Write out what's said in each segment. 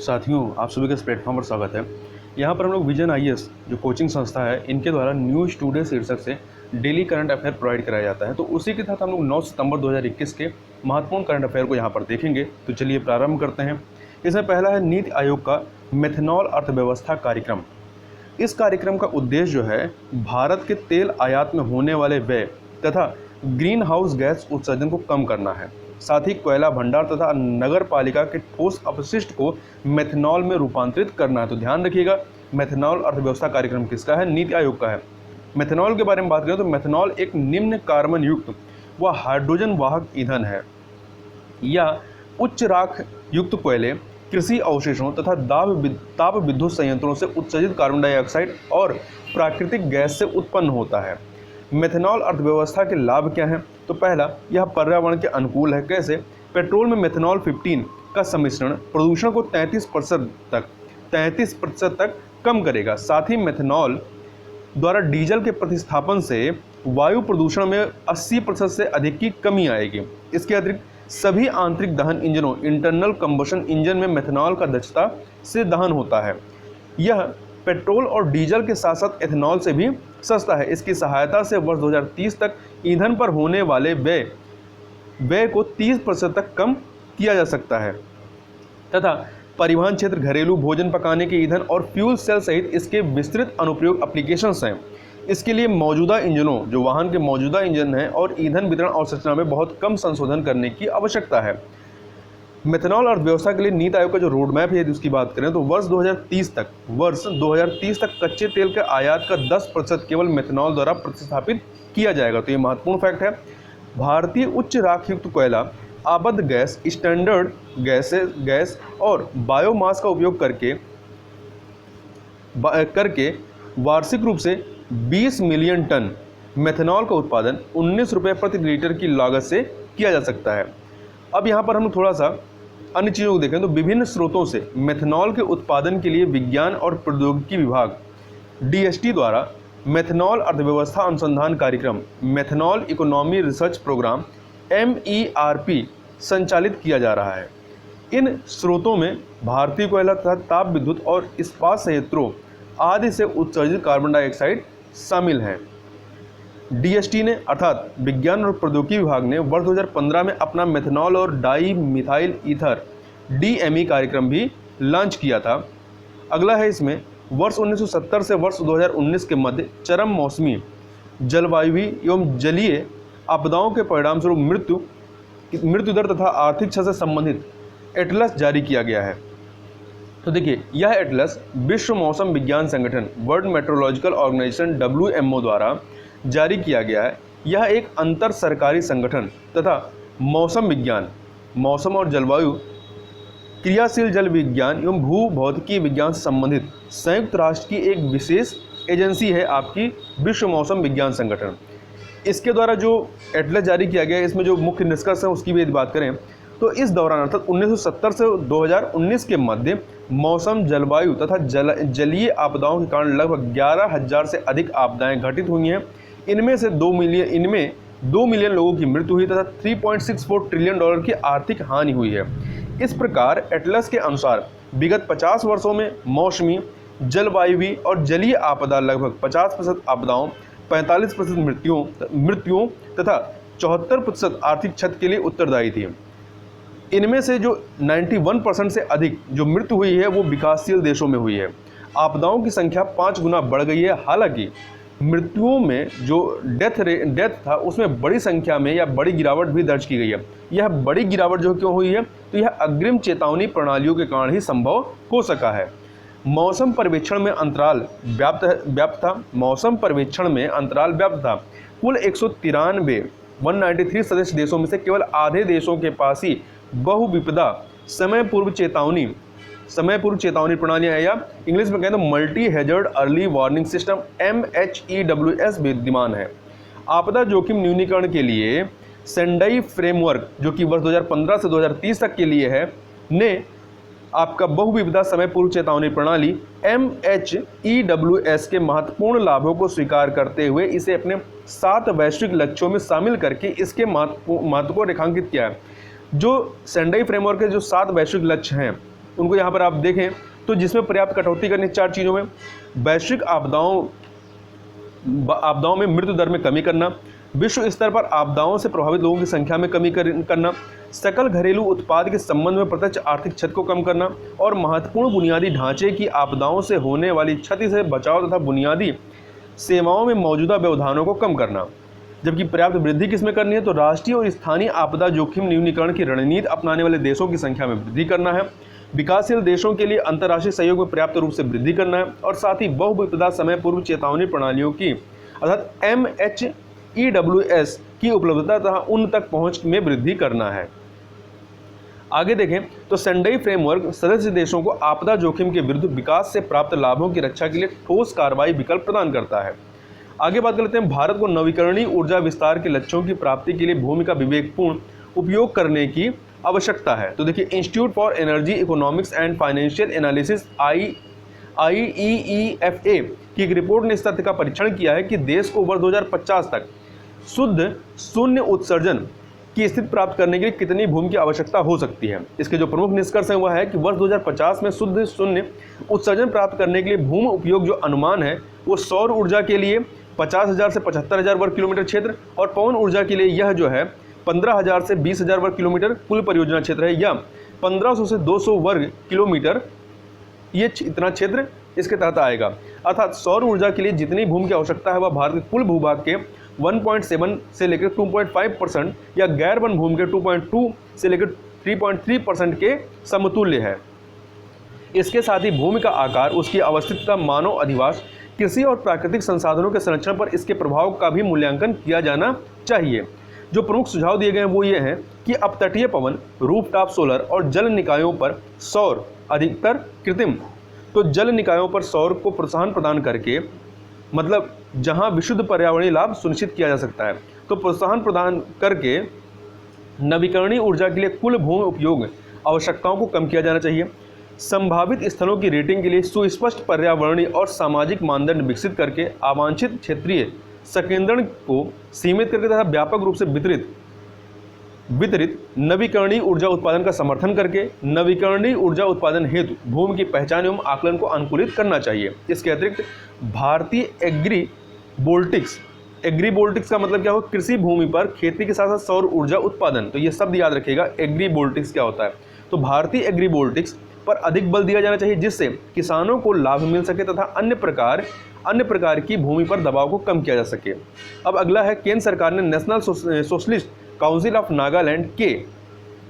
साथियों, आप सभी का इस प्लेटफॉर्म पर स्वागत है। यहाँ पर हम लोग विजन आईएएस जो कोचिंग संस्था है, इनके द्वारा न्यूज़ टुडे शीर्षक से डेली करंट अफेयर प्रोवाइड कराया जाता है। तो उसी के तहत हम लोग 9 सितंबर 2021 के महत्वपूर्ण करंट अफेयर को यहाँ पर देखेंगे। तो चलिए प्रारंभ करते हैं। इसमें पहला है नीति आयोग का मेथनॉल अर्थव्यवस्था कार्यक्रम। इस कार्यक्रम का उद्देश्य जो है भारत के तेल आयात में होने वाले व्यय तथा ग्रीन हाउस गैस उत्सर्जन को कम करना है। साथ ही कोयला भंडार तथा नगर पालिका के ठोस अपशिष्ट को मेथनॉल में रूपांतरित करना है। तो ध्यान रखिएगा, मेथनॉल अर्थव्यवस्था कार्यक्रम किसका है? नीति आयोग का है। मेथनॉल के बारे में बात करें तो मेथनॉल एक निम्न कार्बन युक्त व हाइड्रोजन वाहक ईंधन है। यह उच्च राख युक्त कोयले, कृषि अवशेषों तथा ताप विद्युत संयंत्रों से उत्सर्जित कार्बन डाइऑक्साइड और प्राकृतिक गैस से उत्पन्न होता है। मेथनॉल अर्थव्यवस्था के लाभ क्या हैं? तो पहला, यह पर्यावरण के अनुकूल है। कैसे? पेट्रोल में मेथनॉल 15 का सम्मिश्रण प्रदूषण को 33% तक कम करेगा। साथ ही मेथनॉल द्वारा डीजल के प्रतिस्थापन से वायु प्रदूषण में 80% से अधिक की कमी आएगी। इसके अतिरिक्त सभी आंतरिक दहन इंजनों इंटरनल कंबशन इंजन में मेथनॉल का दक्षता से दहन होता है। यह पेट्रोल और डीजल के साथ साथ एथेनॉल से भी सस्ता है। इसकी सहायता से वर्ष 2030 तक ईंधन पर होने वाले व्यय को 30% तक कम किया जा सकता है। तथा परिवहन क्षेत्र, घरेलू भोजन पकाने के ईंधन और फ्यूल सेल सहित इसके विस्तृत अनुप्रयोग एप्लीकेशंस हैं। इसके लिए मौजूदा इंजनों, जो वाहन के मौजूदा इंजन हैं, और ईंधन वितरण अवसंरचना में बहुत कम संशोधन करने की आवश्यकता है। मेथनॉल अर्थव्यवस्था के लिए नीति आयोग का जो रोड मैप है, यदि उसकी बात करें तो वर्ष 2030 तक कच्चे तेल के आयात का 10% केवल मेथनॉल द्वारा प्रतिस्थापित किया जाएगा। तो ये महत्वपूर्ण फैक्ट है। भारतीय उच्च राख युक्त कोयला, आबद्ध गैस, स्टैंडर्ड गैस और बायोमास का उपयोग करके वार्षिक रूप से 20 मिलियन टन मेथनॉल का उत्पादन 19 रुपये प्रति लीटर की लागत से किया जा सकता है। अब यहाँ पर हम थोड़ा सा अन्य चीज़ों को देखें तो विभिन्न स्रोतों से मेथनॉल के उत्पादन के लिए विज्ञान और प्रौद्योगिकी विभाग DST द्वारा मेथनॉल अर्थव्यवस्था अनुसंधान कार्यक्रम, methanol economy research program MERP संचालित किया जा रहा है। इन स्रोतों में भारतीय कोयला तथा ताप विद्युत और इस्पात संयंत्रों आदि से उत्सर्जित कार्बन डाइऑक्साइड शामिल हैं। DST ने अर्थात विज्ञान और प्रौद्योगिकी विभाग ने वर्ष 2015 में अपना मेथनॉल और डाई मिथाइल ईथर DME कार्यक्रम भी लॉन्च किया था। अगला है इसमें वर्ष 1970 से वर्ष 2019 के मध्य चरम मौसमी, जलवायु एवं जलीय आपदाओं के परिणामस्वरूप मृत्यु दर तथा आर्थिक क्षति से संबंधित एटलस जारी किया गया है। तो देखिए, यह एटलस विश्व मौसम विज्ञान संगठन वर्ल्ड मेट्रोलॉजिकल ऑर्गेनाइजेशन WMO द्वारा जारी किया गया है। यह एक अंतर सरकारी संगठन तथा मौसम विज्ञान, मौसम और जलवायु, क्रियाशील जल विज्ञान एवं भू भौतिकी विज्ञान से संबंधित संयुक्त राष्ट्र की एक विशेष एजेंसी है, आपकी विश्व मौसम विज्ञान संगठन। इसके द्वारा जो एटलस जारी किया गया है, इसमें जो मुख्य निष्कर्ष है उसकी भी यदि बात करें तो इस दौरान अर्थात 1970 से 2019 के मध्य मौसम, जलवायु तथा जलीय आपदाओं के कारण लगभग 11,000 से अधिक आपदाएं घटित हुई हैं। इनमें 2 मिलियन लोगों की मृत्यु हुई तथा $3.64 ट्रिलियन की आर्थिक हानि हुई है। इस प्रकार एटलस के अनुसार विगत 50 वर्षों में मौसमी, जलवायुवी और जलीय आपदा लगभग 50% आपदाओं, 45% मृत्युओं तथा 74% आर्थिक क्षति के लिए उत्तरदायी थी। इनमें से जो 91% से अधिक जो मृत्यु हुई है वो विकासशील देशों में हुई है। आपदाओं की संख्या 5 गुना बढ़ गई है। हालांकि मृत्युओं में जो डेथ था उसमें बड़ी संख्या में या बड़ी गिरावट भी दर्ज की गई है। यह बड़ी गिरावट जो क्यों हुई है? तो यह अग्रिम चेतावनी प्रणालियों के कारण ही संभव हो सका है। मौसम पर्यवेक्षण में अंतराल व्याप्त था। मौसम पर्यवेक्षण में अंतराल व्याप्त था। कुल 193 सदस्य देशों में से केवल आधे देशों के पास ही बहुविपदा समय पूर्व चेतावनी प्रणालियां है, या इंग्लिश में कहें तो multi hazard early warning system MHEWS विद्यमान है। आपदा जोखिम न्यूनीकरण के लिए सेंडाई फ्रेमवर्क, जो कि वर्ष 2015 से 2030 तक के लिए है, ने आपका बहुविपदा समय पूर्व चेतावनी प्रणाली MHEWS के महत्वपूर्ण लाभों को स्वीकार करते हुए इसे अपने 7 वैश्विक लक्ष्यों में शामिल करके इसके महत्व को रेखांकित किया है। जो सेंडाई फ्रेमवर्क के जो 7 वैश्विक लक्ष्य हैं उनको यहाँ पर आप देखें तो जिसमें पर्याप्त कटौती करनी 4 चीज़ों में, वैश्विक आपदाओं में मृत्यु दर में कमी करना, विश्व स्तर पर आपदाओं से प्रभावित लोगों की संख्या में कमी करना, सकल घरेलू उत्पाद के संबंध में प्रत्यक्ष आर्थिक क्षति को कम करना और महत्वपूर्ण बुनियादी ढांचे की आपदाओं से होने वाली क्षति से बचाव तथा बुनियादी सेवाओं में मौजूदा व्यवधानों को कम करना। जबकि पर्याप्त वृद्धि किसमें करनी है, तो राष्ट्रीय और स्थानीय आपदा जोखिम न्यूनीकरण की रणनीति अपनाने वाले देशों की संख्या में वृद्धि करना है, विकासशील देशों के लिए अंतर्राष्ट्रीय सहयोग में पर्याप्त रूप से वृद्धि करना है और साथ ही बहुविपदा समय पूर्व चेतावनी प्रणालियों की अर्थात MHEWS की उपलब्धता तथा उन तक पहुंच में वृद्धि करना है। आगे देखें तो सेंडई फ्रेमवर्क सदस्य देशों को आपदा जोखिम के विरुद्ध विकास से प्राप्त लाभों की रक्षा के लिए ठोस कार्रवाई विकल्प प्रदान करता है। आगे बात कर लेते हैं, भारत को नवीकरणीय ऊर्जा विस्तार के लक्ष्यों की प्राप्ति के लिए भूमि का विवेकपूर्ण उपयोग करने की आवश्यकता है। तो देखिए, institute for energy economics and financial analysis IEEFA की एक रिपोर्ट ने इस तथ्य का परीक्षण किया है कि देश को वर्ष 2050 तक शुद्ध शून्य उत्सर्जन की स्थिति प्राप्त करने के लिए कितनी भूमि की आवश्यकता हो सकती है। इसके जो प्रमुख निष्कर्ष है वह है कि वर्ष 2050 में शुद्ध शून्य उत्सर्जन प्राप्त करने के लिए भूमि उपयोग जो अनुमान है वो सौर ऊर्जा के लिए 50,000 से 75,000 वर्ग किलोमीटर क्षेत्र और पवन ऊर्जा के लिए यह जो है 15,000 से 20,000 वर्ग किलोमीटर कुल परियोजना क्षेत्र है, या 1500 से 200 वर्ग किलोमीटर ये इतना क्षेत्र इसके तहत आएगा। अर्थात सौर ऊर्जा के लिए जितनी भूमि की आवश्यकता है वह भारत के कुल भूभाग के 1.7 से लेकर 2.5% या गैर वन भूमि के 2.2 से लेकर 3.3% के समतुल्य है। इसके साथ ही भूमि का आकार, उसकी अवस्थितता, मानव अधिवास, कृषि और प्राकृतिक संसाधनों के संरक्षण पर इसके प्रभाव का भी मूल्यांकन किया जाना चाहिए। जो प्रमुख सुझाव दिए गए हैं वो ये हैं कि अपतटीय पवन, रूफटॉप सोलर और जल निकायों पर सौर, अधिकतर कृत्रिम, तो जल निकायों पर सौर को प्रोत्साहन प्रदान करके, मतलब जहां विशुद्ध पर्यावरणीय लाभ सुनिश्चित किया जा सकता है, तो प्रोत्साहन प्रदान करके नवीकरणीय ऊर्जा के लिए कुल भूमि उपयोग आवश्यकताओं को कम किया जाना चाहिए। संभावित स्थलों की रेटिंग के लिए सुस्पष्ट पर्यावरणीय और सामाजिक मानदंड विकसित करके अवांछित क्षेत्रीय संकेंद्रण को सीमित करके तथा व्यापक रूप से वितरित नवीकरणीय ऊर्जा उत्पादन का समर्थन करके नवीकरणीय ऊर्जा उत्पादन हेतु भूमि की पहचान एवं आकलन को अनुकूलित करना चाहिए। इसके अतिरिक्त भारतीय एग्रीवोल्टिक्स का मतलब क्या हो, कृषि भूमि पर खेती के साथ साथ सौर ऊर्जा उत्पादन, तो ये शब्द याद रखिएगा, एग्रीवोल्टिक्स क्या होता है। तो भारतीय एग्रीवोल्टिक्स पर अधिक बल दिया जाना चाहिए जिससे किसानों को लाभ मिल सके तथा अन्य प्रकार की भूमि पर दबाव को कम किया जा सके। अब अगला है, केंद्र सरकार ने national socialist council of Nagaland के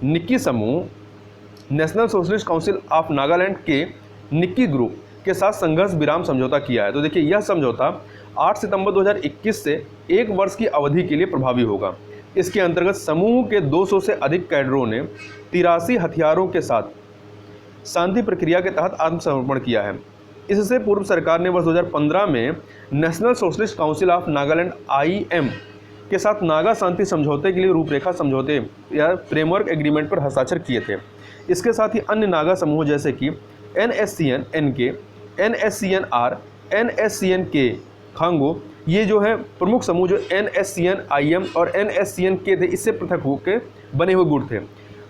निक्की समूह, national socialist council of Nagaland के निक्की ग्रुप के साथ संघर्ष विराम समझौता किया है। तो देखिए, यह समझौता 8 सितंबर 2021 से 1 वर्ष की अवधि के लिए प्रभावी होगा। इसके अंतर्गत समूह के 200 से अधिक कैडरों ने 83 हथियारों के साथ शांति प्रक्रिया के तहत आत्मसमर्पण किया है। इससे पूर्व सरकार ने वर्ष 2015 में national socialist council of Nagaland IM के साथ नागा शांति समझौते के लिए रूपरेखा समझौते या फ्रेमवर्क एग्रीमेंट पर हस्ताक्षर किए थे। इसके साथ ही अन्य नागा समूह जैसे कि NSCN-NK, NSCN-R, NSCN-K खांगो, ये जो है प्रमुख समूह जो NSCN-IM और NSCN-K थे, इससे पृथक होकर बने हुए गुट थे।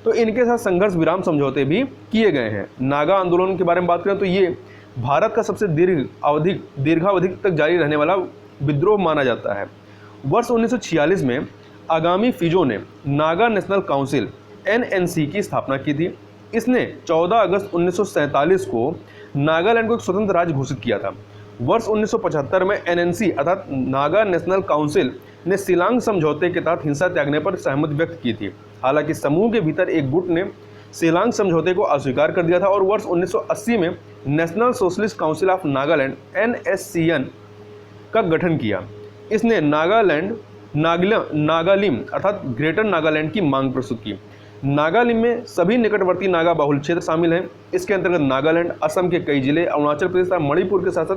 तो इनके साथ संघर्ष विराम समझौते भी किए गए हैं। नागा आंदोलन के बारे में बात करें तो ये भारत का सबसे दीर्घावधि तक जारी रहने वाला विद्रोह माना जाता है। वर्ष 1946 में आगामी फिजो ने नागा नेशनल काउंसिल NNC की स्थापना की थी। इसने 14 अगस्त 1947 को नागालैंड को एक स्वतंत्र राज्य घोषित किया था। वर्ष 1975 में NNC अर्थात नागा नेशनल काउंसिल ने शिलांग समझौते के तहत हिंसा त्यागने पर सहमति व्यक्त की थी। हालांकि समूह के भीतर एक गुट ने शिलांग समझौते को अस्वीकार कर दिया था और वर्ष 1980 में national socialist council of Nagaland NSCN का गठन किया। इसने नागालिम अर्थात ग्रेटर नागालैंड की मांग प्रस्तुत की। नागालिम में सभी निकटवर्ती नागा बाहुल क्षेत्र शामिल हैं। इसके अंतर्गत नागालैंड, असम के कई जिले, अरुणाचल प्रदेश तथा मणिपुर के साथ साथ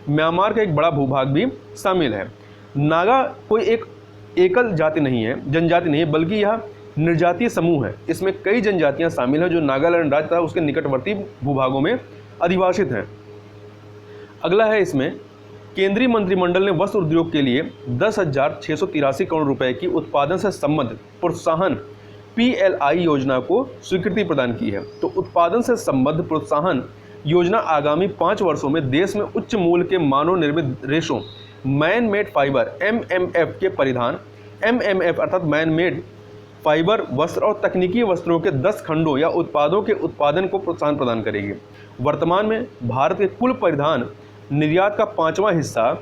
म्यांमार का एक बड़ा भूभाग भी शामिल है। नागा कोई एक एकल जाति नहीं है, जनजाति नहीं है, बल्कि यह निर्जातीय समूह है। इसमें कई जनजातियां शामिल हैं जो नागालैंड राज्य तथा उसके निकटवर्ती भूभागों में अधिवासित हैं। अगला है, इसमें केंद्रीय मंत्रिमंडल ने वस्त्र उद्योग के लिए 10,683 करोड़ रुपए की उत्पादन से संबंधित प्रोत्साहन PLI योजना को स्वीकृति प्रदान की है। तो उत्पादन से संबद्ध प्रोत्साहन योजना आगामी 5 वर्षों में देश में उच्च मूल्य के मानव निर्मित रेशों मैन मेड फाइबर MMF के परिधान, MMF अर्थात मैन मेड फाइबर वस्त्र और तकनीकी वस्त्रों के 10 खंडों या उत्पादों के उत्पादन को प्रोत्साहन प्रदान करेगी। वर्तमान में भारत के कुल परिधान निर्यात का 5वां हिस्सा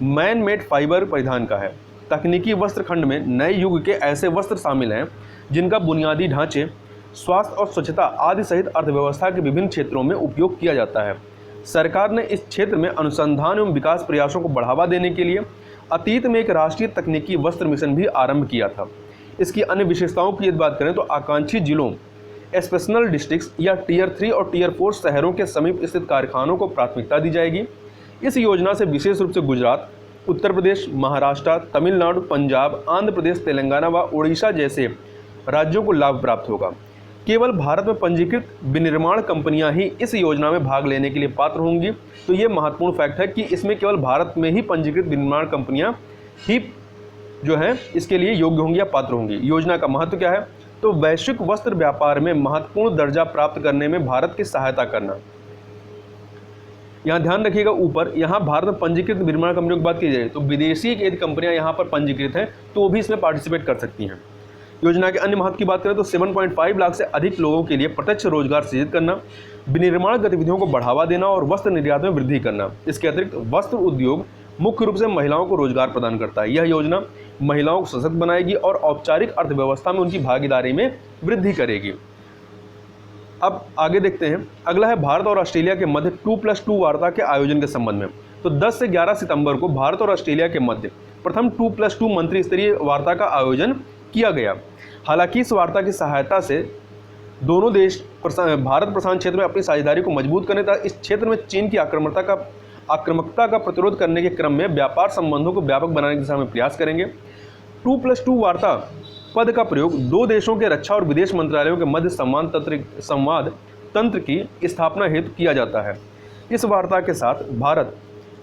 मैन मेड फाइबर परिधान का है। तकनीकी वस्त्र खंड में नए युग के ऐसे वस्त्र शामिल हैं जिनका बुनियादी ढांचे, स्वास्थ्य और स्वच्छता आदि सहित अर्थव्यवस्था के विभिन्न क्षेत्रों में उपयोग किया जाता है। सरकार ने इस क्षेत्र में अनुसंधान एवं विकास प्रयासों को बढ़ावा देने के लिए अतीत में एक राष्ट्रीय तकनीकी वस्त्र मिशन भी आरंभ किया था। इसकी अन्य विशेषताओं की यदि बात करें तो आकांक्षी जिलों, एस्पेशनल डिस्ट्रिक्ट्स या टियर 3 और टियर 4 शहरों के समीप स्थित कारखानों को प्राथमिकता दी जाएगी। इस योजना से विशेष रूप से गुजरात, उत्तर प्रदेश, महाराष्ट्र, तमिलनाडु, पंजाब, आंध्र प्रदेश, तेलंगाना व उड़ीसा जैसे राज्यों को लाभ प्राप्त होगा। केवल भारत में पंजीकृत विनिर्माण कंपनियां ही इस योजना में भाग लेने के लिए पात्र होंगी। तो ये महत्वपूर्ण फैक्ट है कि इसमें केवल भारत में ही पंजीकृत विनिर्माण कंपनियां ही जो है इसके लिए योग्य होंगी या पात्र होंगी। योजना का महत्व क्या है? तो वैश्विक वस्त्र व्यापार में महत्वपूर्ण दर्जा प्राप्त करने में भारत की सहायता करना। यहाँ ध्यान रखिएगा, ऊपर यहाँ भारत में पंजीकृत विनिर्माण कंपनियों की बात की जाए तो विदेशी यदि कंपनियां यहाँ पर पंजीकृत हैं तो वो भी इसमें पार्टिसिपेट कर सकती हैं। योजना के अन्य महत्व की बात करें तो 7.5 लाख से अधिक लोगों के लिए प्रत्यक्ष रोजगार सृजित करना, विनिर्माण गतिविधियों को बढ़ावा देना और वस्त्र निर्यात में वृद्धि करना। इसके अतिरिक्त वस्त्र उद्योग मुख्य रूप से महिलाओं को रोजगार प्रदान करता है। यह योजना महिलाओं को सशक्त बनाएगी और औपचारिक अर्थव्यवस्था में उनकी भागीदारी में वृद्धि करेगी। अब आगे देखते हैं, अगला है भारत और ऑस्ट्रेलिया के मध्य 2+2 वार्ता के आयोजन के संबंध में। तो 10 से 11 सितंबर को भारत और ऑस्ट्रेलिया के मध्य प्रथम 2+2 मंत्री स्तरीय वार्ता का आयोजन किया गया। हालांकि इस वार्ता की सहायता से दोनों देश भारत प्रशांत क्षेत्र में अपनी साझेदारी को मजबूत करने तथा इस क्षेत्र में चीन की आक्रामकता का प्रतिरोध करने के क्रम में व्यापार संबंधों को व्यापक बनाने की दिशा में प्रयास करेंगे। 2+2 वार्ता पद का प्रयोग दो देशों के रक्षा और विदेश मंत्रालयों के मध्य संवाद तंत्र की स्थापना हेतु किया जाता है। इस वार्ता के साथ भारत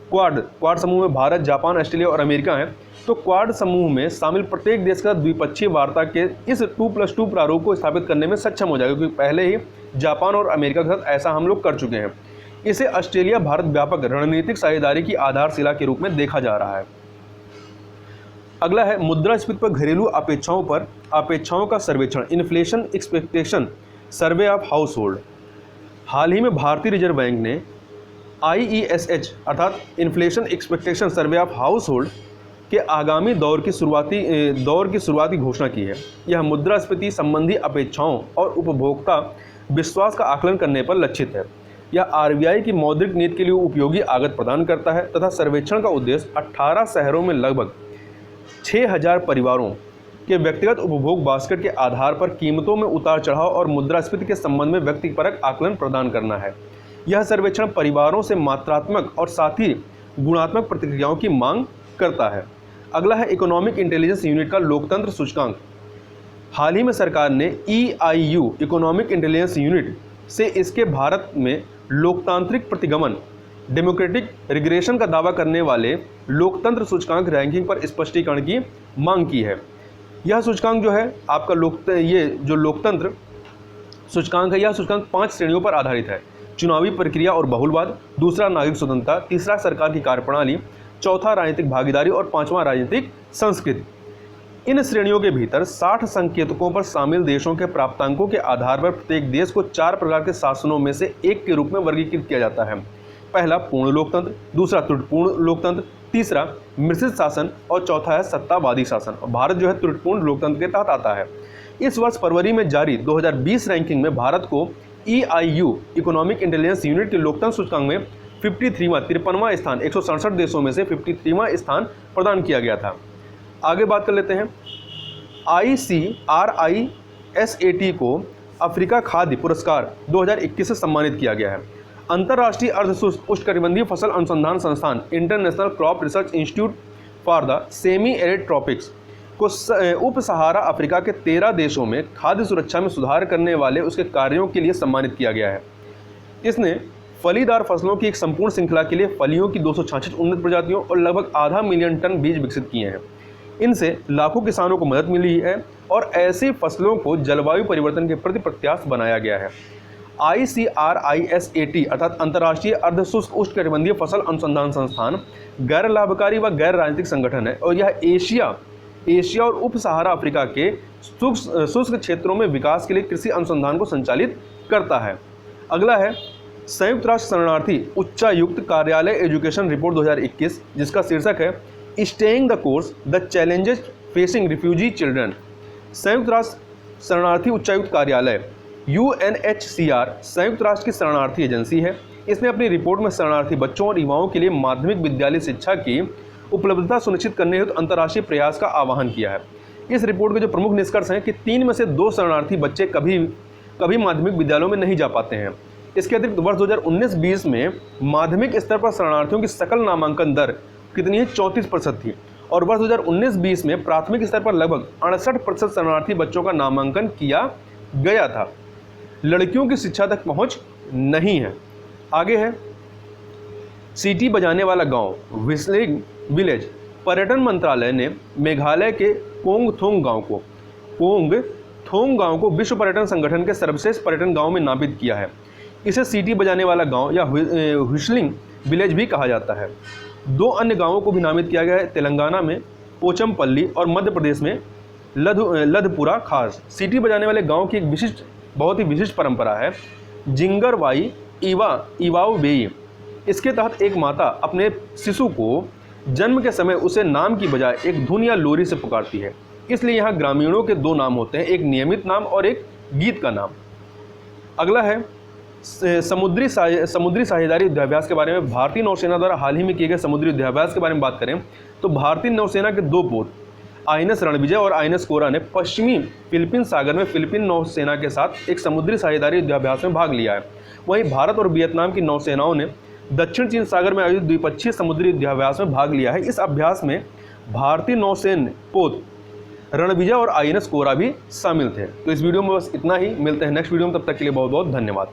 क्वाड समूह में भारत, जापान, ऑस्ट्रेलिया और अमेरिका है। तो क्वाड समूह में शामिल प्रत्येक देश का द्विपक्षीय वार्ता के इस 2+2 प्रारूप को स्थापित करने में सक्षम हो जाएगा, क्योंकि पहले ही जापान और अमेरिका के साथ ऐसा हम लोग कर चुके हैं। इसे ऑस्ट्रेलिया भारत व्यापक रणनीतिक साझेदारी की आधारशिला के रूप में देखा जा रहा है। अगला है मुद्रास्फीति पर घरेलू अपेक्षाओं का सर्वेक्षण, inflation expectation survey of household. हाल ही में भारतीय रिजर्व बैंक ने IESH अर्थात inflation expectation survey of household के आगामी दौर की शुरुआती घोषणा की है। यह मुद्रास्फीति संबंधी अपेक्षाओं और उपभोक्ता विश्वास का आकलन करने पर लक्षित है। यह RBI की मौद्रिक नीति के लिए उपयोगी आगत प्रदान करता है तथा सर्वेक्षण का उद्देश्य 18 शहरों में लगभग 6000 परिवारों के व्यक्तिगत उपभोग बास्केट के आधार पर कीमतों में उतार चढ़ाव और मुद्रास्फीति के संबंध में व्यक्तिपरक आकलन प्रदान करना है। यह सर्वेक्षण परिवारों से मात्रात्मक और साथ ही गुणात्मक प्रतिक्रियाओं की मांग करता है। अगला है इकोनॉमिक इंटेलिजेंस यूनिट का लोकतंत्र सूचकांक। हाल ही में सरकार ने EIU इकोनॉमिक इंटेलिजेंस यूनिट से इसके भारत में लोकतांत्रिक प्रतिगमन डेमोक्रेटिक रिग्रेशन का दावा करने वाले लोकतंत्र सूचकांक रैंकिंग पर स्पष्टीकरण की मांग की है। यह सूचकांक जो है आपका लोकतंत्र सूचकांक है, यह सूचकांक 5 श्रेणियों पर आधारित है। चुनावी प्रक्रिया और बहुलवाद, दूसरा नागरिक स्वतंत्रता, तीसरा सरकार की कार्यप्रणाली, चौथा राजनीतिक भागीदारी और पांचवा राजनीतिक संस्कृति। इन श्रेणियों के भीतर 60 संकेतकों पर शामिल देशों के प्राप्तांकों के आधार पर प्रत्येक देश को 4 प्रकार के शासनों में से एक के रूप में वर्गीकृत किया जाता है। पहला पूर्ण लोकतंत्र, दूसरा त्रुटिपूर्ण लोकतंत्र, तीसरा मिश्रित शासन और चौथा है सत्तावादी शासन। और भारत जो है त्रुटिपूर्ण लोकतंत्र के तहत आता है। इस वर्ष फरवरी में जारी 2020 रैंकिंग में भारत को EIU इकोनॉमिक इंटेलिजेंस यूनिट के लोकतंत्र सूचकांक में 53वां स्थान 167 देशों में से 53वां स्थान प्रदान किया गया था। आगे बात कर लेते हैं, ICRISAT को अफ्रीका खाद्य पुरस्कार 2021 से सम्मानित किया गया है। अंतर्राष्ट्रीय अर्ध उष्णकटिबंधीय फसल अनुसंधान संस्थान international crop research institute for the semi arid tropics को उप सहारा अफ्रीका के 13 देशों में खाद्य सुरक्षा में सुधार करने वाले उसके कार्यों के लिए सम्मानित किया गया है। इसने फलीदार फसलों की एक संपूर्ण श्रृंखला के लिए फलियों की 266 उन्नत प्रजातियों और लगभग 500,000 टन बीज विकसित किए हैं। इनसे लाखों किसानों को मदद मिली है और ऐसी फसलों को जलवायु परिवर्तन के प्रति प्रत्याश बनाया गया है। ICRISAT अर्थात अंतर्राष्ट्रीय अर्धशुष्क उष्णकटिबंधीय फसल अनुसंधान संस्थान गैर लाभकारी व गैर राजनीतिक संगठन है और यह एशिया और उप सहारा अफ्रीका के शुष्क क्षेत्रों में विकास के लिए कृषि अनुसंधान को संचालित करता है। अगला है संयुक्त राष्ट्र शरणार्थी उच्चायुक्त कार्यालय एजुकेशन रिपोर्ट 2021, जिसका शीर्षक है staying the course the challenges facing refugee children. संयुक्त राष्ट्र शरणार्थी उच्चायुक्त कार्यालय UNHCR संयुक्त राष्ट्र की शरणार्थी एजेंसी है। इसने अपनी रिपोर्ट में शरणार्थी बच्चों और युवाओं के लिए माध्यमिक विद्यालय शिक्षा की उपलब्धता सुनिश्चित करने हेतु अंतर्राष्ट्रीय प्रयास का आह्वान किया है। इस रिपोर्ट के जो प्रमुख निष्कर्ष हैं कि 3 में से 2 शरणार्थी बच्चे कभी माध्यमिक विद्यालयों में नहीं जा पाते हैं। इसके अतिरिक्त वर्ष 2019-20 में माध्यमिक स्तर पर शरणार्थियों की सकल नामांकन दर कितनी है, 34% थी और वर्ष 2019-20 में प्राथमिक स्तर पर लगभग 68% शरणार्थी बच्चों का नामांकन किया गया था। लड़कियों की शिक्षा तक पहुंच नहीं है। आगे है सीटी बजाने वाला गांव व्हिस्लिंग विलेज। पर्यटन मंत्रालय ने मेघालय के पोंग थोंग गांव को विश्व पर्यटन संगठन के सर्वश्रेष्ठ पर्यटन गांव में नामित किया है। इसे सीटी बजाने वाला गांव या व्हिस्लिंग विलेज भी कहा जाता है। 2 अन्य गांवों को भी नामित किया गया है, तेलंगाना में पोचमपल्ली और मध्य प्रदेश में लधपुरा खास। सीटी बजाने वाले गांव की एक बहुत ही विशिष्ट परंपरा है जिंगरवाई इवाऊ बेई। इसके तहत एक माता अपने शिशु को जन्म के समय उसे नाम की बजाय एक धुन या लोरी से पुकारती है। इसलिए यहाँ ग्रामीणों के 2 नाम होते हैं, एक नियमित नाम और एक गीत का नाम। अगला है समुद्री साझेदारी युद्धाभ्यास के बारे में। भारतीय नौसेना द्वारा हाल ही में किए गए समुद्री युद्धाभ्यास के बारे में बात करें तो भारतीय नौसेना के 2 पोत INS रणविजय और INS कोरा ने पश्चिमी फिलीपीन सागर में फिलीपीन नौसेना के साथ एक समुद्री साझेदारी युद्धाभ्यास में भाग लिया है। वहीं भारत और वियतनाम की नौसेनाओं ने दक्षिण चीन सागर में आयोजित द्विपक्षीय समुद्री युद्धाभ्यास में भाग लिया है। इस अभ्यास में भारतीय नौसेना पोत रणविजय और INS कोरा भी शामिल थे। तो इस वीडियो में बस इतना ही। मिलते हैं नेक्स्ट वीडियो में, तब तक के लिए बहुत बहुत धन्यवाद।